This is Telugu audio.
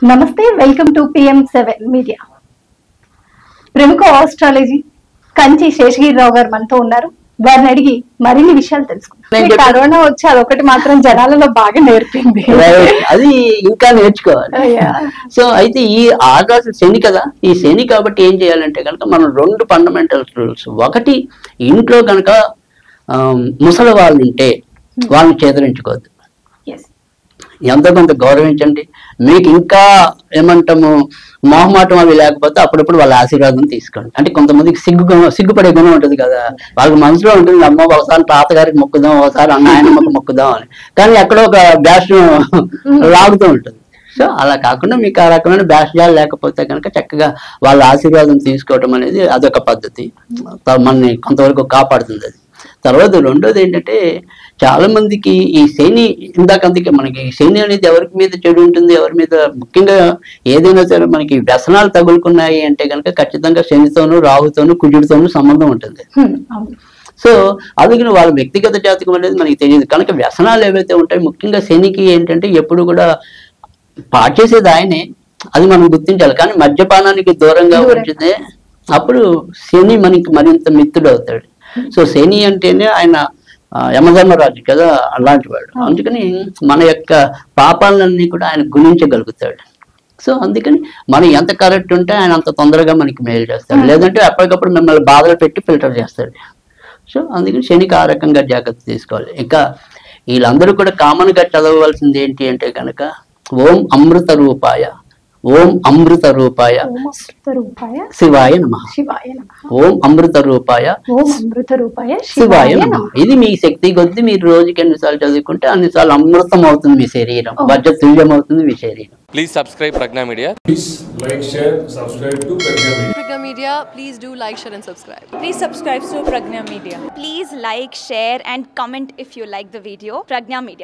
నమస్తే, వెల్కమ్ టు PM7 మీడియా. ప్రముఖ ఆస్ట్రాలజీ కంచి శేషగిరిరావు గారు మనతో ఉన్నారు. వారిని అడిగి మరిన్ని విషయాలు తెలుసుకుందాం. కరోనా వచ్చి అదొకటి మాత్రం జనాలలో బాగా నేర్పింది, అది ఇంకా నేర్చుకోవాలి. సో అయితే ఈ ఆకాశ శని కదా, ఈ శని కాబట్టి ఏం చేయాలంటే కనుక మనం రెండు ఫండమెంటల్ రూల్స్. ఒకటి, ఇంట్లో కనుక ముసలి వాళ్ళు ఉంటే వాళ్ళని చేదరించుకోవద్దు, ఎంతో కొంత గౌరవించండి. మీకు ఇంకా ఏమంటాము మొహమాటం అవి లేకపోతే అప్పుడప్పుడు వాళ్ళ ఆశీర్వాదం తీసుకోండి. అంటే కొంతమందికి సిగ్గుపడే గుణం ఉంటుంది కదా, వాళ్ళకి మనసులో ఉంటుంది, అమ్మ ఒకసారి తాతగారికి మొక్కుదాం, ఒకసారి నాయనమ్మకి మొక్కుదాం అని, కానీ ఎక్కడో ఒక బ్యాష్ లాగుతూ ఉంటుంది. సో అలా కాకుండా మీకు ఆ రకమైన బ్యాష్యాలు లేకపోతే కనుక చక్కగా వాళ్ళ ఆశీర్వాదం తీసుకోవటం అనేది అదొక పద్ధతి, మనని కొంతవరకు కాపాడుతుంది అది. తర్వాత రెండోది ఏంటంటే, చాలా మందికి ఈ శని అందుకే మనకి శని అనేది ఎవరి మీద చెడు ఉంటుంది, ఎవరి మీద ముఖ్యంగా ఏదైనా సరే మనకి వ్యసనాలు తగులుకున్నాయి అంటే కనుక ఖచ్చితంగా శనితోనూ రాహుతోనూ కుజుడితోనూ సంబంధం ఉంటుంది. సో అందుకని వాళ్ళ వ్యక్తిగత జాతకం అనేది మనకి తెలియదు కనుక వ్యసనాలు ఏవైతే ఉంటాయి, ముఖ్యంగా శనికి ఏంటంటే ఎప్పుడు కూడా పాటు చేసేది ఆయనే, అది మనం గుర్తించాలి. కానీ మద్యపానానికి దూరంగా ఉంచితే అప్పుడు శని మనకి మరింత మిత్రుడు అవుతాడు. సో శని అంటేనే ఆయన యమధర్మరాజు కదా, అలాంటి వాడు. అందుకని మన యొక్క పాపాలన్నీ కూడా ఆయన గుణించగలుగుతాడు. సో అందుకని మనం ఎంత కరెక్ట్ ఉంటే ఆయన అంత తొందరగా మనకి మేలు చేస్తాడు, లేదంటే అప్పటికప్పుడు మిమ్మల్ని బాధలు పెట్టి ఫిల్టర్ చేస్తాడు. సో అందుకని శనికి ఆ రకంగా జాగ్రత్త తీసుకోవాలి. ఇంకా వీళ్ళందరూ కూడా కామన్ గా చదవవలసింది ఏంటి అంటే కనుక, ఓం అమృత రూపాయ, ఓం అమృత రూపాయ శివాయ నమః, ఓం అమృత రూపాయ శివాయ నమః. ఇది మీ శక్తి కొద్ది మీరు రోజుకి ఎన్నిసార్లు చదువుకుంటే అన్నిసార్లు అమృతం అవుతుంది మీ శరీరం, వజ్ర తుల్యం అవుతుంది మీ శరీరం. Please subscribe Pragna Media. Please like, share, subscribe to Pragna Media. Pragna Media, please do like, share and subscribe. Please subscribe to Pragna Media. Please like, share and comment if you like the video. Pragna Media.